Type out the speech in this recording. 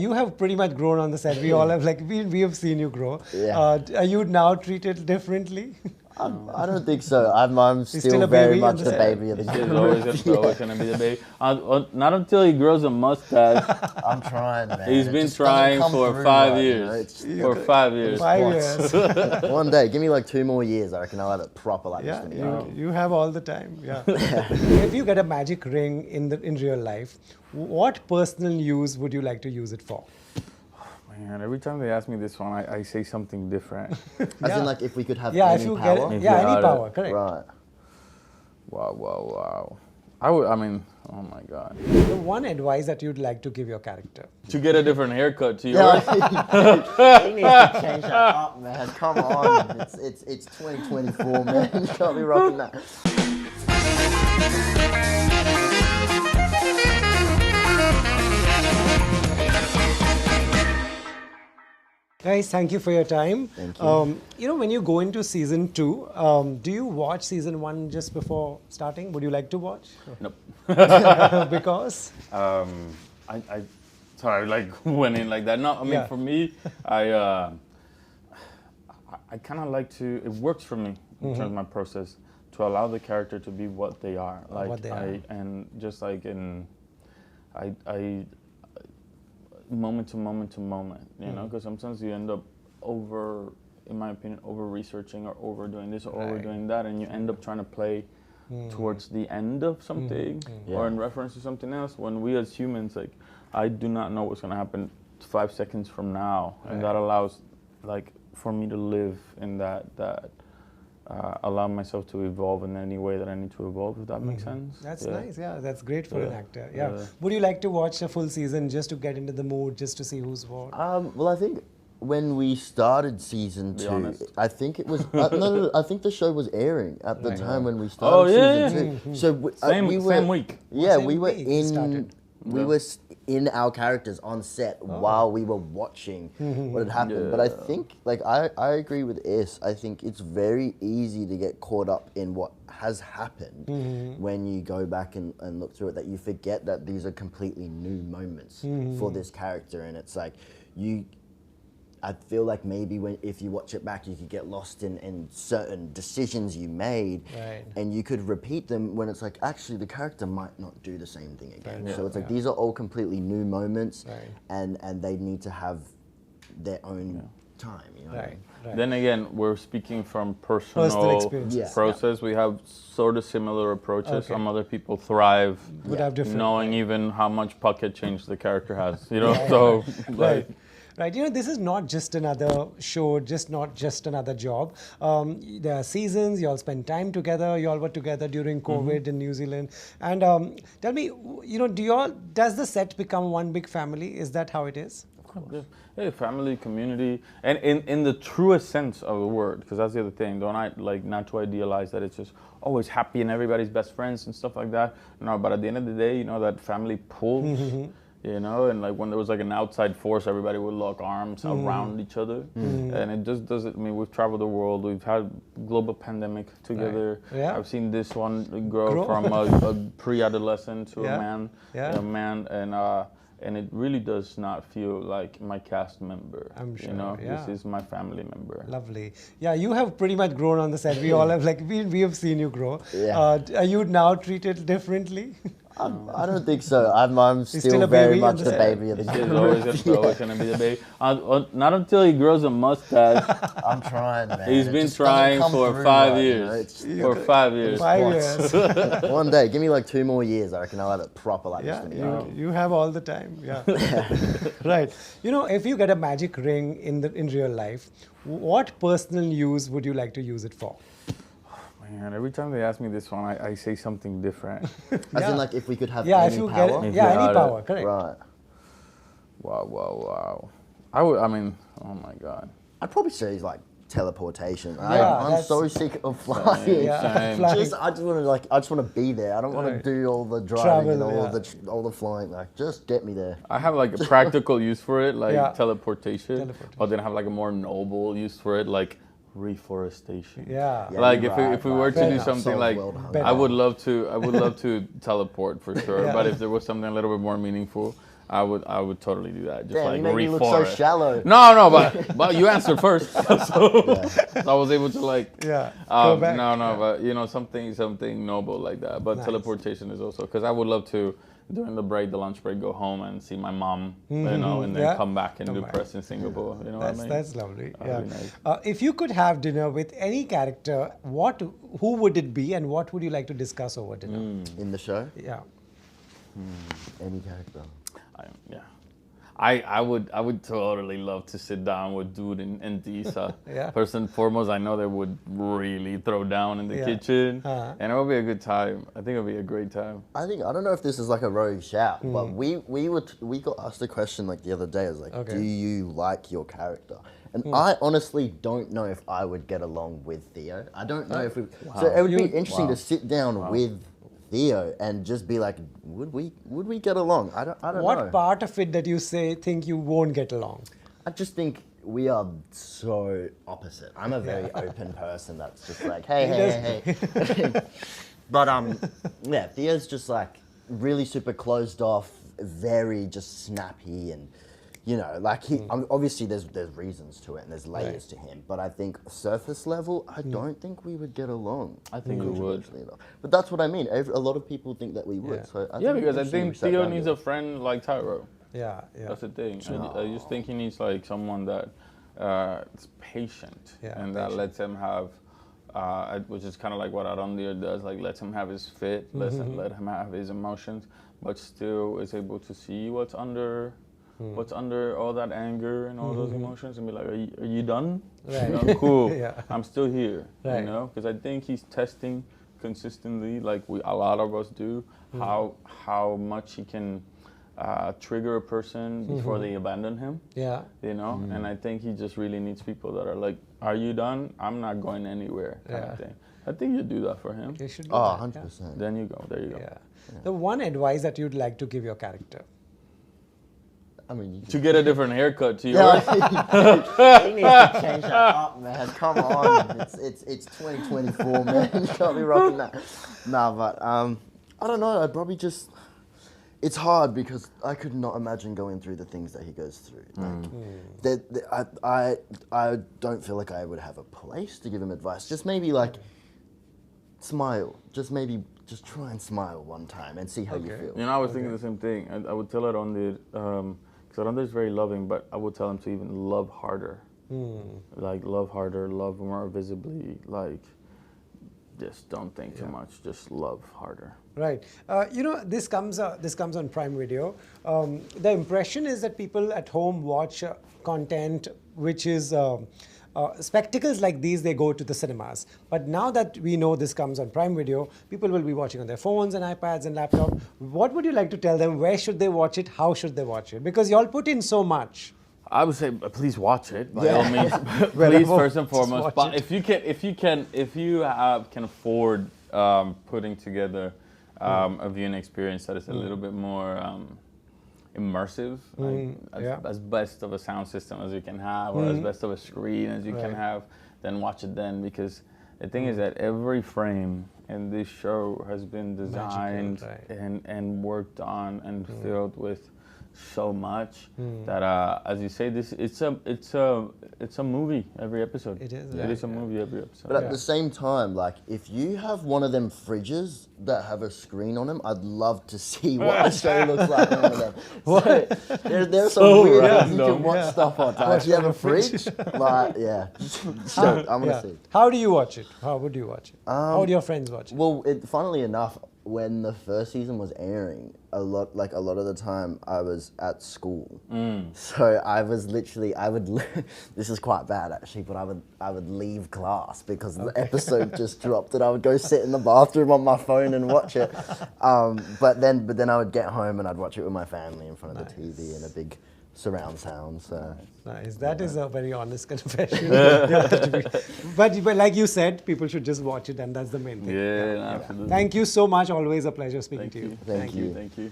You have pretty much grown on the set. We all have, like, we have seen you grow. Yeah. Are you now treated differently? I don't think so. I'm still still a very baby on much the the set. baby of the He's group. always gonna be the baby. Not until he grows a mustache. I'm trying, man. He's It been just doesn't trying come for through 5 right, you years. know, it's just- For 5 years. 5 years. One day, give me like 2 more years. I reckon I'll have it proper like Yeah, this. you have all the time. Yeah. If you get a magic ring in real life, what personal use would you like to use it for? Man, every time they ask me this one, I say something different. As in, like, if we could have Yeah, any if you power. get it, If yeah, you any had power, it. correct. Right. Wow. Oh my God. The one advice that you'd like to give your character. To get a different haircut to Yeah, yours. he needs to change that up, man. Come on, it's 2024, man. You can't be rocking that. Guys, thank you for your time. Thank you. You know, when you go into season 2, do you watch season 1 just before starting? Would you like to watch? Nope. Because? I sorry, like went in like that. No, I mean Yeah. for me, I kind of like to. It works for me in terms of my process to allow the character to be what they are. Like What they are. and just like I moment to moment, you know, because sometimes you end up in my opinion, over researching or overdoing this or overdoing that, and you end up trying to play towards the end of something or in reference to something else. When we as humans, like, I do not know what's going to happen 5 seconds from now, and that allows, like, for me to live in that allow myself to evolve in any way that I need to evolve, if that makes sense. That's nice, yeah. That's great for an actor. Yeah. Yeah. Would you like to watch a full season just to get into the mood, just to see who's what? Well, I think when we started season Be 2, honest. I think it was no, I think the show was airing at the time when we Oh, started yeah, season 2. So Same same week. Yeah, Same we were week it started. we were in our characters on set while we were watching what had happened. But I think, like, I agree with Is. I think it's very easy to get caught up in what has happened when you go back and look through it, that you forget that these are completely new moments for this character. And it's like, I feel like maybe if you watch it back, you could get lost in certain decisions you made, and you could repeat them when it's like, actually, the character might not do the same thing again. So it's like, these are all completely new moments, and they need to have their own time, you know what I mean? Then again, we're speaking from Personal personal experiences. process. We have sort of similar approaches. Some other people thrive Would have different. knowing even how much pocket change the character has, you know? So, like, Right, you know, this is not just another show, not just another job. There are seasons, you all spend time together, you all were together during COVID in New Zealand. And tell me, you know, does the set become one big family? Is that how it is? hey, family, community, and in the truest sense of the word, because that's the other thing. Don't I like not to idealize that it's just always happy and everybody's best friends and stuff like that. No, but at the end of the day, you know, that family pulls. You know, and like when there was like an outside force, everybody would lock arms around each other, and it just doesn't. I mean, we've traveled the world, we've had global pandemic together. Yeah. I've seen this one grow from a pre-adolescent to a man, and it really does not feel like my cast member. I'm sure, you know, yeah. this is my family member. Lovely. Yeah, you have pretty much grown on the set. We all have, like, we have seen you grow. Yeah. Are you now treated differently? I don't think so. I'm still still a very baby on much the the set. baby of the He's group. always gonna be the baby. Not until he grows a mustache. I'm trying, man. He's It been just doesn't trying come for through 5 right, you years. know, it's- For 5 years. 5 years. One day, give me like 2 more years. I reckon I'll have it proper like Yeah, this. you have all the time. Yeah. Right. You know, if you get a magic ring in real life, what personal use would you like to use it for? Man, every time they ask me this one, I say something different. As in, like, if we could have Yeah, any if you power. get it, If yeah, you any had power, it. correct. Right. Wow. I mean, oh my God. I'd probably say like teleportation. Yeah, I'm that's- so sick of flying. Yeah, Same. flying. I just want to be there. I don't want Right. to do all the driving and Travel, all the flying. Like, just get me there. I have like a practical use for it, like Yeah. teleportation. But then I have like a more noble use for it, like reforestation. Yeah. Yeah. Like Right, if we were to Fair do enough. something So like, well done. I would love to teleport for sure. Yeah. But if there was something a little bit more meaningful, I would totally do that. Just Damn, like you make me look reforest. so shallow. No, but you answered first, so I was able to like. go back. No, but you know something noble like that. But Nice. teleportation is also because I would love to during the break, the lunch break, go home and see my mom, you know, and then come back and do press in Singapore. You know what I mean? That's lovely. That'd be nice. If you could have dinner with any character, who would it be, and what would you like to discuss over dinner? In the show, Yeah. any character. Yeah. I would totally love to sit down with Dude and Disa. Yeah. First and foremost, I know they would really throw down in the Yeah. kitchen, Uh-huh. and it would be a good time. I think it would be a great time. I don't know if this is like a rogue shout, but we got asked a question like the other day. I was like, Okay. do you like your character? And I honestly don't know if I would get along with Theo. I don't know if we. So it would be interesting to sit down with Theo and just be like, would we get along? I don't know. What part of it that you think you won't get along? I just think we are so opposite. I'm a very open person that's just like, hey. But yeah, Theo's just like really super closed off, very just snappy, and you know, like obviously there's reasons to it and there's layers to him. But I think surface level, I don't think we would get along. I think we would. But that's what I mean. A lot of people think that we would. Yeah. So Yeah, because I it's think interesting Theo we sat needs down a friend like Tyroe. Yeah. That's the thing. I just think he needs like someone that is patient and that lets him have, which is kind of like what Arandir does, like lets him have his fit, let him have his emotions, but still is able to see what's under all that anger and all those emotions and be like, are you done? Right. You know, cool. Yeah. I'm still here. Right. You know, because I think he's testing consistently, like a lot of us do, how much he can trigger a person before they abandon him. Yeah. You know, and I think he just really needs people that are like, are you done? I'm not going anywhere kind of thing. I think you do that for him. You should do Oh, that, 100%. Then you go. There you go. Yeah. The one advice that you'd like to give your character. I mean, To get a different haircut to yeah, yours. he needs to change that up, man. Come on, it's 2024, man. You can't be rocking that. Nah, but I don't know. I'd probably just. It's hard because I could not imagine going through the things that he goes through. Like, I don't feel like I would have a place to give him advice. Just maybe like smile. Just try and smile one time and see how you feel. You know, I was thinking the same thing. I would tell Arandir, because Arandir is very loving, but I would tell him to even love harder. Like love harder, love more visibly. Like just don't think too much. Just love harder. Right. You know, this comes on Prime Video. The impression is that people at home watch content which is spectacles like these, they go to the cinemas. But now that we know this comes on Prime Video, people will be watching on their phones and iPads and laptop. What would you like to tell them? Where should they watch it? How should they watch it? Because you all put in so much. I would say please watch it by all means. Please first and foremost. But it. if you can afford putting together a viewing experience that is a little bit more immersive, as best of a sound system as you can have, or as best of a screen as you can have, then watch it then. Because the thing is that every frame in this show has been designed and worked on and filled with so much that as you say, it's a movie every episode. It is. It is a movie every episode. But at the same time, like if you have one of them fridges that have a screen on them, I'd love to see what the show looks like on one of them. So, there's some weird things you can watch stuff on. If you have a fridge, like I'm gonna see. How do you watch it? How would you watch it? How would your friends watch it? Well, funnily enough, when the first season was airing, a lot of the time I was at school. So I was literally, this is quite bad actually, but I would leave class because the episode just dropped and I would go sit in the bathroom on my phone and watch it. But then I would get home and I'd watch it with my family in front of the TV in a big surround sound. So nice. That is a very honest confession. But like you said, people should just watch it, and that's the main thing. Yeah, absolutely. Thank you so much. Always a pleasure speaking to you. Thank you. Thank you.